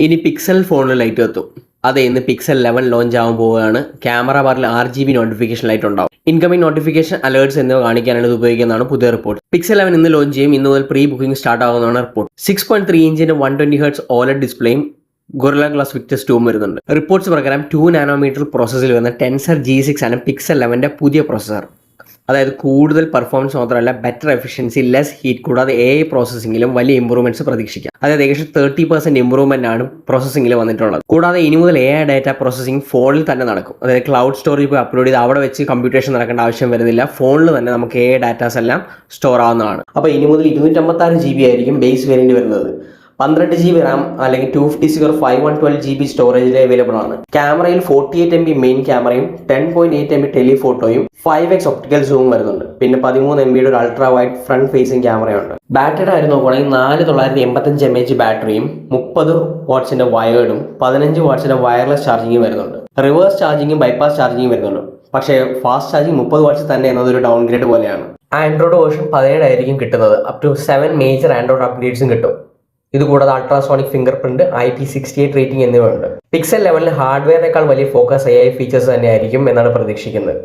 ഇനി പിക്സൽ ഫോണിൽ ലൈറ്റ് എത്തും. അതെ, ഇന്ന് പിക്സൽ 11 ലോഞ്ച് ആവാൻ പോവുകയാണ്. ക്യാമറ ബാറിൽ RGB നോട്ടിഫിക്കേഷൻ ലൈറ്റ് ഉണ്ടാവും. ഇൻകമിംഗ് നോട്ടിഫിക്കേഷൻ, അലേർട്സ് എന്നിവ കാണിക്കാനാണ് ഇത് ഉപയോഗിക്കുന്നതാണ് പുതിയ റിപ്പോർട്ട്. പിക്സൽ 11 ഇന്ന് ലോഞ്ച് ചെയ്യും. ഇന്ന് മുതൽ പ്രീ ബുക്കിംഗ് സ്റ്റാർട്ട് ആവുന്നതാണ് റിപ്പോർട്ട്. 6.3 ഇഞ്ചിന്റെ 120 Hz OLED ഡിസ്പ്ലേയും ഗൊറില്ല ഗ്ലാസ് വിക്ടസ് 2 വരുന്നുണ്ട്. റിപ്പോർട്ട്സ് പ്രകാരം 2 നാനോമീറ്റർ പ്രോസസ്സിൽ വരുന്ന ടെൻസർ G6 ആണ് പിക്സൽ 11ന്റെ പുതിയ പ്രോസസ്സർ. അതായത് കൂടുതൽ പെർഫോമൻസ് മാത്രമല്ല, ബെറ്റർ എഫിഷ്യൻസി, ലെസ് ഹീറ്റ്, കൂടാതെ AI പ്രോസസ്സിംഗിലും വലിയ ഇമ്പ്രൂവ്മെന്റ്സ് പ്രതീക്ഷിക്കാം. അതായത് ഏകദേശം 30% ഇമ്പ്രൂവ്മെന്റ് ആണ് പ്രോസസ്സിംഗിൽ വന്നിട്ടുള്ളത്. കൂടാതെ ഇനി മുതൽ AI ഡാറ്റ പ്രോസസ്സിംഗ് ഫോണിൽ തന്നെ നടക്കും. അതായത് ക്ലൗഡ് സ്റ്റോറേജ് പോയി അപ്ലോഡ് ചെയ്ത് അവിടെ വെച്ച് കമ്പ്യൂട്ടേഷൻ നടക്കേണ്ട ആവശ്യം വരുന്നില്ല. ഫോണിൽ തന്നെ നമുക്ക് AI ഡാറ്റാസ് എല്ലാം സ്റ്റോർ ആവുന്നതാണ്. അപ്പോൾ ഇനി മുതൽ 256 GB ആയിരിക്കും ബേസ് വേരിയന്റ് വരുന്നത്. 12 GB റാം അല്ലെങ്കിൽ 256 or 512 GB സ്റ്റോറേജിൽ അവൈലബിൾ ആണ്. ക്യാമറയിൽ 48 MB മെയിൻ ക്യാമറയും 10.8 MB ടെലിഫോട്ടോയും 5x ഒപ്റ്റിക്കൽ സൂം വരുന്നുണ്ട്. പിന്നെ 13 MB ഒരു അൾട്രാ വൈഡ് ഫ്രണ്ട് ഫേസിംഗ് ക്യാമറയുണ്ട്. ബാറ്ററിയുടെ കാര്യം നോക്കുകയാണെങ്കിൽ 4985 mAh ബാറ്ററിയും 30 വാട്ട്സിന്റെ വയേർഡും 15 വാട്ട്സിന്റെ വയർലെസ് ചാർജിങ്ങും വരുന്നുണ്ട്. റിവേഴ്സ് ചാർജിങ്ങും ബൈപ്പാസ് ചാർജിങ്ങും വരുന്നുണ്ട്. പക്ഷേ ഫാസ്റ്റ് ചാർജിങ് 30 വാട്ട്സ് തന്നെ എന്നതൊരു ഡൗൺ ഗ്രേഡ് പോലെയാണ്. ആൻഡ്രോയിഡ് വേർഷൻ 17 ആയിരിക്കും കിട്ടുന്നത്. അപ് ടു 7 മേജർ ആൻഡ്രോയിഡ് അപ്ഡേറ്റ്സും കിട്ടും. ഇതുകൂടാതെ ultrasonic finger print, IP68 rating എന്നിവയുണ്ട്. പിക്സൽ 11 ഹാർഡ്വെയറിനേക്കാൾ വലിയ ഫോക്കസ് AI ഫീച്ചേഴ്സ് തന്നെയായിരിക്കും എന്നാണ് പ്രതീക്ഷിക്കുന്നത്.